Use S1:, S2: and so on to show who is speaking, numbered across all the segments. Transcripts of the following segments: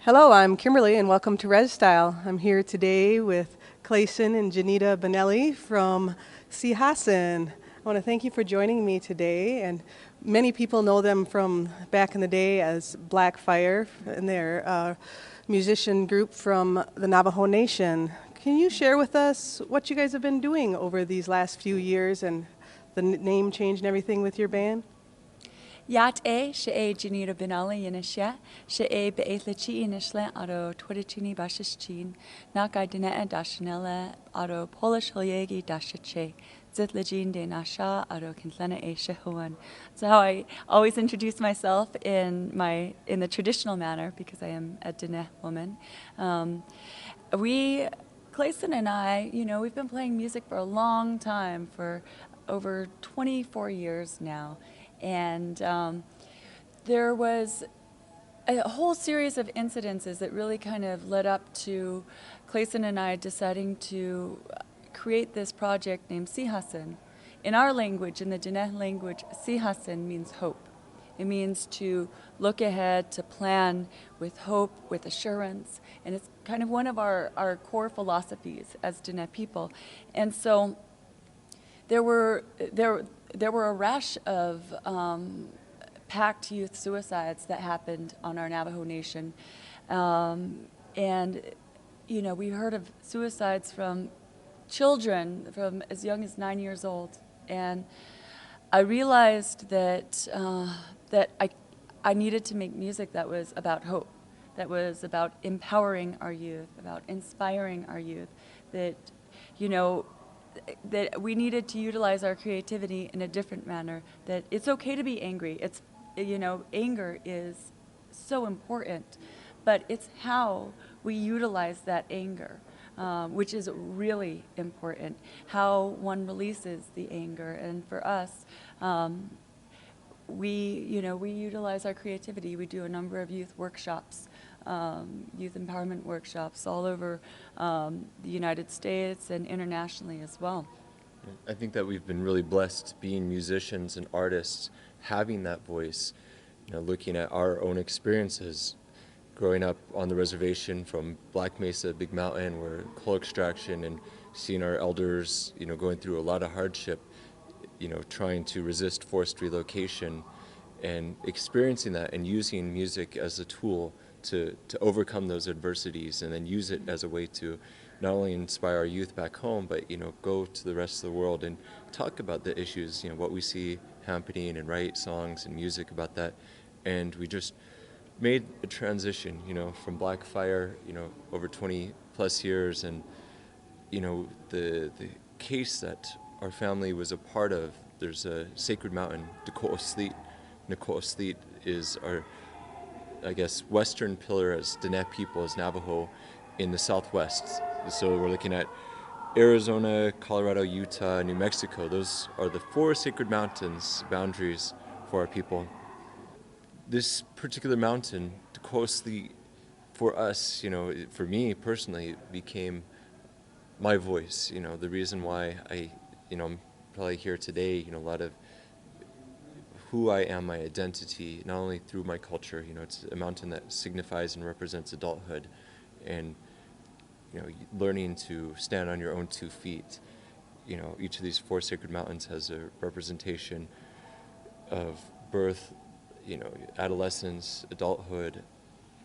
S1: Hello, I'm Kimberlie and welcome to RezStyle. I'm here today with Clayson and Janita Benelli from Sihasin. I want to thank you for joining me today, and many people know them from back in the day as Black Fire, and they're a musician group from the Navajo Nation. Can you share with us what you guys have been doing over these last few years and the name change and everything with your band?
S2: Yat she Janita Benali Yanisha, she Beetlachi Inishla Ado Twitchini Bashichin, Nakai Dina Dashanella Ado Polish Hoyegi Dashache, Zitlajin de Nasha Ado Kintlena Shehuan. So how I always introduce myself in the traditional manner because I am a Dine woman. Clayson and I, we've been playing music for a long time, for over 24 years now. And there was a whole series of incidences that really kind of led up to Clayson and I deciding to create this project named Sihasin. In our language, in the Diné language, Sihasin means hope. It means to look ahead, to plan with hope, with assurance, and it's kind of one of our core philosophies as Diné people. And so there were a rash of packed youth suicides that happened on our Navajo Nation. And, we heard of suicides from children from as young as 9 years old. And I realized that, I needed to make music that was about hope, that was about empowering our youth, about inspiring our youth, that we needed to utilize our creativity in a different manner, that it's okay to be angry. Anger is so important, but it's how we utilize that anger, which is really important, how one releases the anger. And for us, we utilize our creativity. We do a number of youth workshops, youth empowerment workshops all over the United States and internationally as well.
S3: I think that we've been really blessed being musicians and artists, having that voice, looking at our own experiences, growing up on the reservation from Black Mesa, Big Mountain, where coal extraction, and seeing our elders, going through a lot of hardship, trying to resist forced relocation, and experiencing that and using music as a tool to overcome those adversities, and then use it as a way to not only inspire our youth back home, but go to the rest of the world and talk about the issues, what we see happening, and write songs and music about that. And we just made a transition, from Black Fire, over 20 plus years, and the case that our family was a part of. There's a sacred mountain, Nakoslit is our, I guess, western pillar as Diné people, as Navajo, in the southwest. So we're looking at Arizona, Colorado, Utah, New Mexico. Those are the 4 sacred mountains boundaries for our people. This particular mountain, Nakoslit, for us, for me personally, became my voice. The reason why I'm probably here today. A lot of who I am, my identity, not only through my culture. It's a mountain that signifies and represents adulthood, and learning to stand on your own 2 feet. Each of these 4 sacred mountains has a representation of birth, adolescence, adulthood,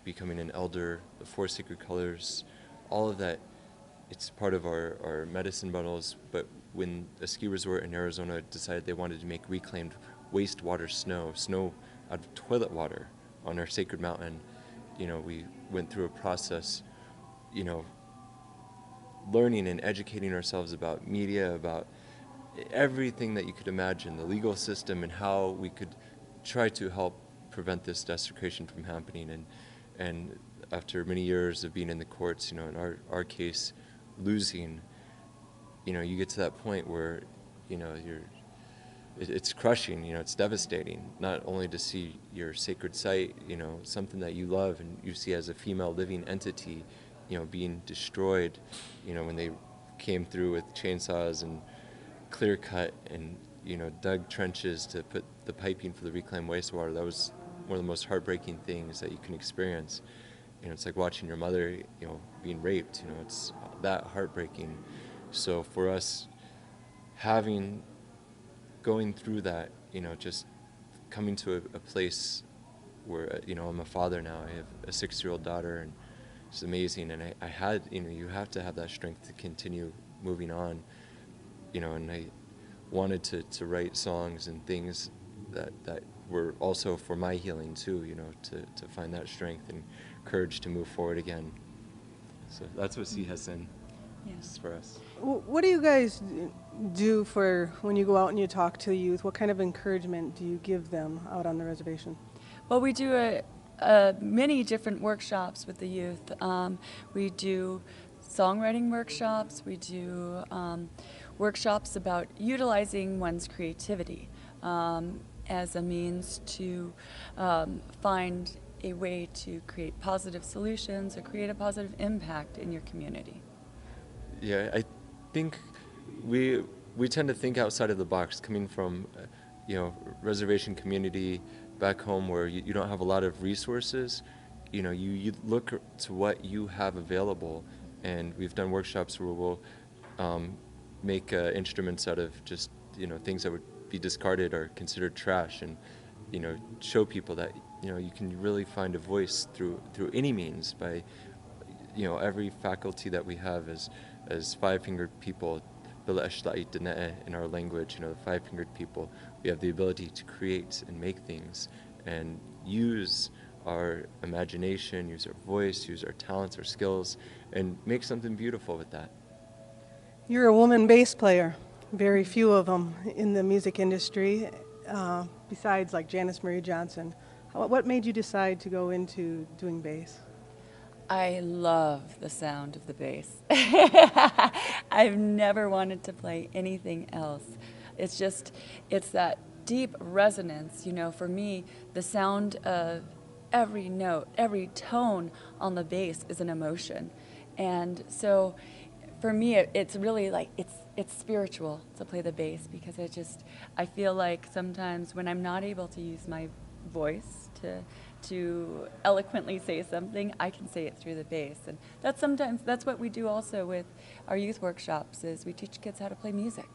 S3: becoming an elder, the 4 sacred colors, all of that. It's part of our medicine bottles. But when a ski resort in Arizona decided they wanted to make reclaimed wastewater snow out of toilet water on our sacred mountain, we went through a process, learning and educating ourselves about media, about everything that you could imagine, the legal system, and how we could try to help prevent this desecration from happening. And after many years of being in the courts, in our case, losing, you get to that point where, it's crushing, it's devastating, not only to see your sacred site, something that you love and you see as a female living entity, being destroyed, when they came through with chainsaws and clear cut and, dug trenches to put the piping for the reclaimed wastewater. That was one of the most heartbreaking things that you can experience. it's like watching your mother, being raped. It's that heartbreaking. So for us, having going through that, just coming to a place where I'm a father now. I have a 6-year-old daughter, and it's amazing. And I had, you have to have that strength to continue moving on. And I wanted to write songs and things that were also for my healing too, to find that strength and courage to move forward again. So that's what Sihasin is for us.
S1: What do you guys do for when you go out and you talk to youth? What kind of encouragement do you give them out on the reservation?
S2: Well, we do many different workshops with the youth. We do songwriting workshops. We do workshops about utilizing one's creativity as a means to find a way to create positive solutions or create a positive impact in your community.
S3: Yeah, I think we tend to think outside of the box, coming from reservation community back home where you don't have a lot of resources. You look to what you have available, and we've done workshops where we'll make instruments out of just things that would be discarded or considered trash, and show people that you can really find a voice through any means by every faculty that we have as five-fingered people, in our language, the five-fingered people. We have the ability to create and make things and use our imagination, use our voice, use our talents, our skills, and make something beautiful with that.
S1: You're a woman bass player. Very few of them in the music industry, besides like Janice Marie Johnson. What made you decide to go into doing bass?
S2: I love the sound of the bass. I've never wanted to play anything else. It's that deep resonance. For me, the sound of every note, every tone on the bass is an emotion. And so for me, it's really like, it's spiritual to play the bass, because I feel like sometimes when I'm not able to use my voice to eloquently say something, I can say it through the bass. And that's what we do also with our youth workshops, is we teach kids how to play music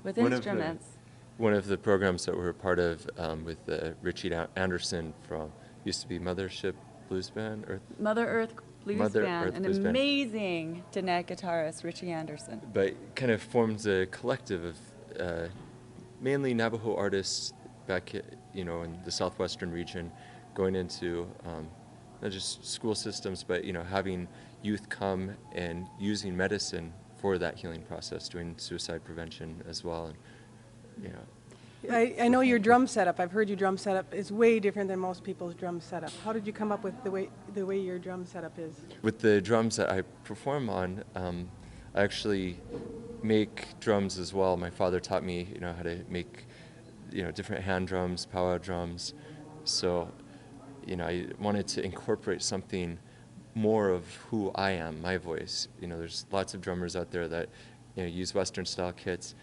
S2: with instruments.
S3: One of the programs that we're a part of with Richie Anderson from, used to be Mothership Blues Band,
S2: Mother Earth Blues Band, an
S3: Blues Band.
S2: Amazing Diné guitarist, Richie Anderson.
S3: But kind of forms a collective of mainly Navajo artists back in the southwestern region, going into not just school systems, but having youth come and using medicine for that healing process, doing suicide prevention as well. And
S1: I know your drum setup. I've heard your drum setup is way different than most people's drum setup. How did you come up with the way your drum setup is?
S3: With the drums that I perform on, I actually make drums as well. My father taught me how to make different hand drums, powwow drums. So I wanted to incorporate something more of who I am, my voice. There's lots of drummers out there that use Western style kits,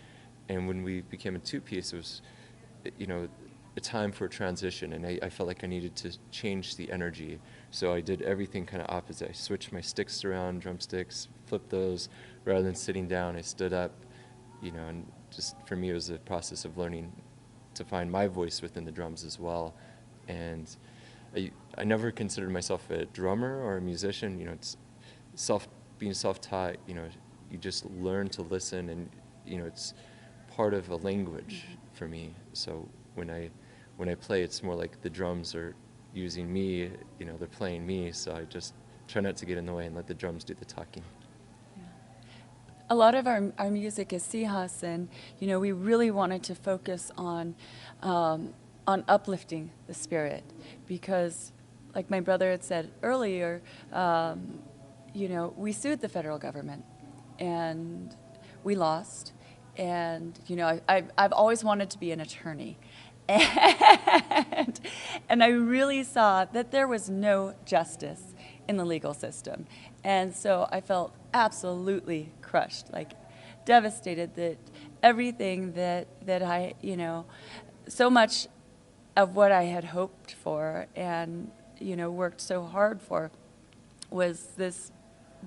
S3: and when we became a two-piece, it was a time for a transition, and I felt like I needed to change the energy. So I did everything kind of opposite. I switched my sticks around, drumsticks, flipped those. Rather than sitting down, I stood up, and just for me it was a process of learning to find my voice within the drums as well. And I never considered myself a drummer or a musician. It's being self-taught. You just learn to listen, and it's part of a language for me. So when I play, it's more like the drums are using me. They're playing me. So I just try not to get in the way and let the drums do the talking.
S2: A lot of our music is Sihasin. We really wanted to focus on uplifting the spirit, because, like my brother had said earlier, we sued the federal government, and we lost. And I've always wanted to be an attorney, and I really saw that there was no justice in the legal system, and so I felt absolutely crushed, like devastated, that everything that I so much of what I had hoped for and worked so hard for was this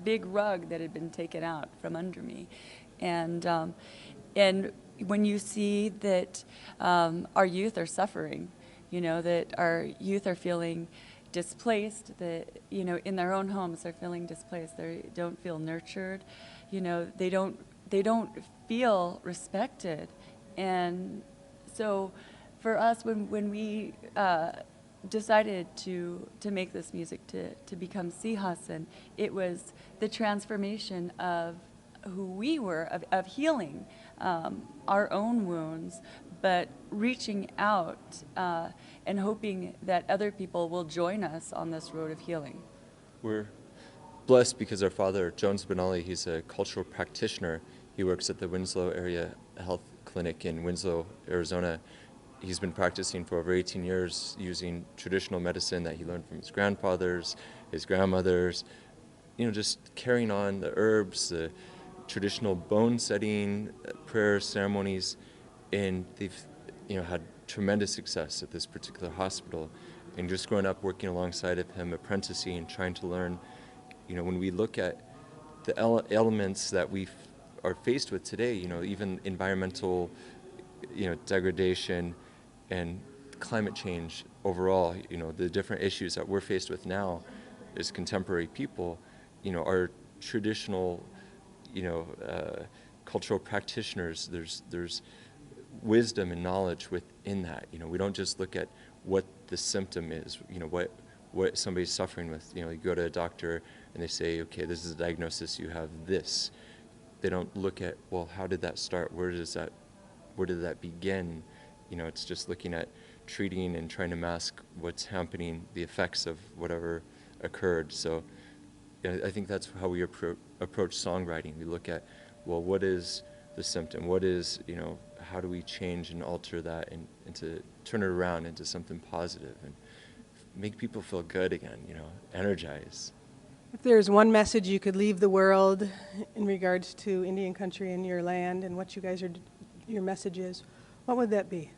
S2: big rug that had been taken out from under me. And when you see that our youth are suffering, you know, that our youth are feeling displaced, that, you know, in their own homes they're feeling displaced, they don't feel nurtured, you know, they don't feel respected. And so for us, when we decided to make this music, to become Sihasin, it was the transformation of who we were, of healing our own wounds, but reaching out and hoping that other people will join us on this road of healing.
S3: We're blessed because our father, Jones Benali, he's a cultural practitioner. He works at the Winslow Area Health Clinic in Winslow, Arizona. He's been practicing for over 18 years using traditional medicine that he learned from his grandfathers, his grandmothers, you know, just carrying on the herbs, the traditional bone setting, prayer ceremonies, and they've, you know, had tremendous success at this particular hospital. And just growing up working alongside of him, apprenticing, trying to learn, you know, when we look at the elements that we are faced with today, you know, even environmental, you know, degradation and climate change overall, you know, the different issues that we're faced with now as contemporary people, you know, our traditional, you know, cultural practitioners, there's wisdom and knowledge within that. You know, we don't just look at what the symptom is, you know, what somebody's suffering with. You know, you go to a doctor and they say, okay, this is a diagnosis, you have this. They don't look at, well, how did that start? Where did that begin? You know, it's just looking at treating and trying to mask what's happening, the effects of whatever occurred. So I think that's how we approach songwriting. We look at, well, what is the symptom? What is, you know, how do we change and alter that and to turn it around into something positive and make people feel good again, you know, energize.
S1: If there's one message you could leave the world in regards to Indian country and your land and what you guys are, your message is, what would that be?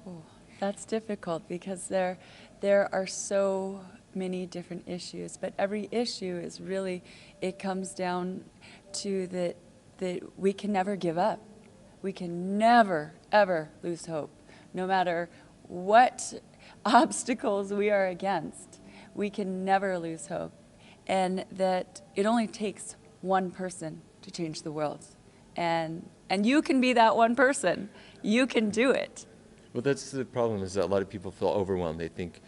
S2: Oh, that's difficult because there are so many different issues, but every issue is really, it comes down to that we can never give up. We can never, ever lose hope, no matter what obstacles we are against. We can never lose hope, and that it only takes one person to change the world, and you can be that one person. You can do it.
S3: Well, that's the problem, is that a lot of people feel overwhelmed. They think,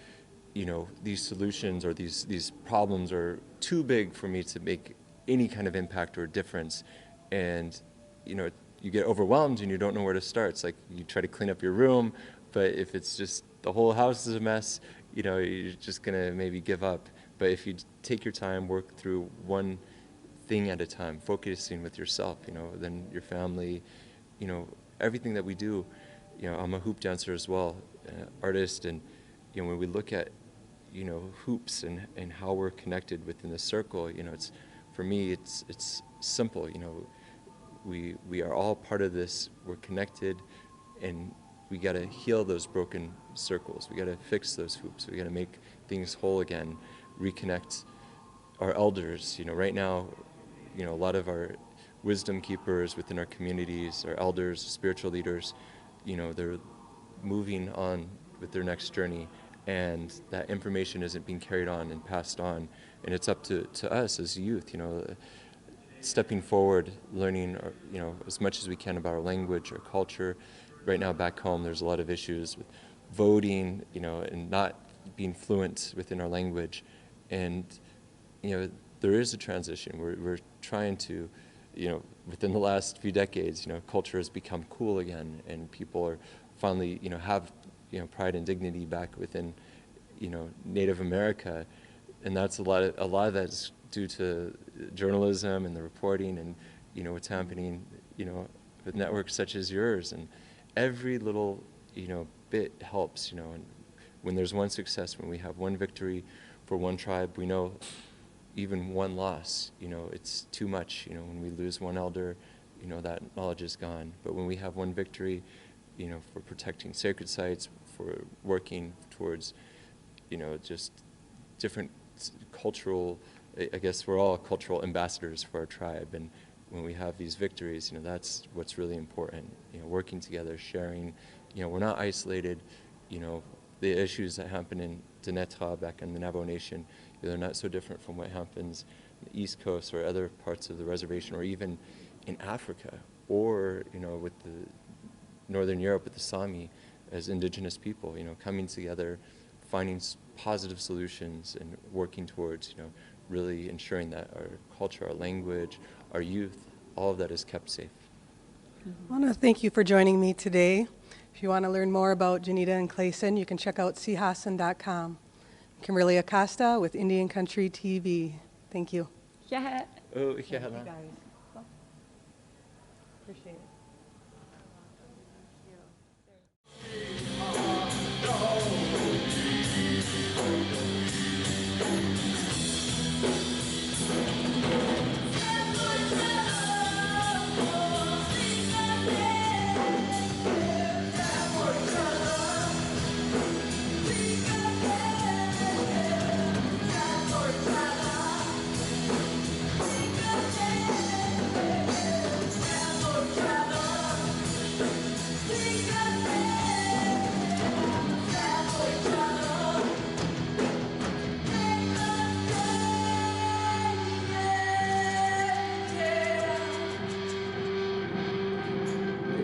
S3: you know, these solutions or these problems are too big for me to make any kind of impact or difference. And, you know, you get overwhelmed and you don't know where to start. It's like you try to clean up your room, but if it's just the whole house is a mess, you know, you're just going to maybe give up. But if you take your time, work through one thing at a time, focusing with yourself, you know, then your family, you know, everything that we do. You know, I'm a hoop dancer as well, artist, and, you know, when we look at, you know, hoops and how we're connected within the circle, you know, it's, for me, it's simple. You know, we are all part of this. We're connected, and we got to heal those broken circles. We got to fix those hoops. We got to make things whole again, reconnect our elders. You know, right now, you know, a lot of our wisdom keepers within our communities, our elders, spiritual leaders, you know, they're moving on with their next journey, and that information isn't being carried on and passed on. And it's up to us as youth, you know, stepping forward, learning, you know, as much as we can about our language, our culture. Right now back home, there's a lot of issues with voting, you know, and not being fluent within our language. And, you know, there is a transition. We're trying to, you know, within the last few decades, you know, culture has become cool again, and people are finally, you know, have, you know, pride and dignity back within, you know, Native America, and that's a lot of that's due to journalism and the reporting and, you know, what's happening, you know, with networks such as yours, and every little, you know, bit helps, you know, and when there's one success, when we have one victory for one tribe, we know even one loss, you know, it's too much. You know, when we lose one elder, you know, that knowledge is gone. But when we have one victory, you know, for protecting sacred sites, for working towards, you know, just different cultural I guess we're all cultural ambassadors for our tribe, and when we have these victories, that's what's really important. Working together, sharing. We're not isolated. The issues that happen in Dinetra back in the Navajo Nation, they're not so different from what happens on the East Coast or other parts of the reservation, or even in Africa, or with the Northern Europe with the Sami as indigenous people. Coming together, finding positive solutions, and working towards really ensuring that our culture, our language, our youth, all of that is kept safe.
S1: I want to thank you for joining me today. If you want to learn more about Janita and Clayson, you can check out sihasin.com. Kimberlie Acosta with Indian Country TV. Thank you.
S2: Yeah.
S3: Oh, yeah.
S1: Thank you guys. Appreciate it.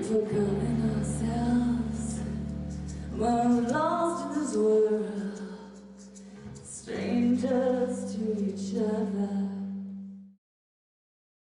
S4: Forgotten ourselves, we're lost in this world, strangers to each other.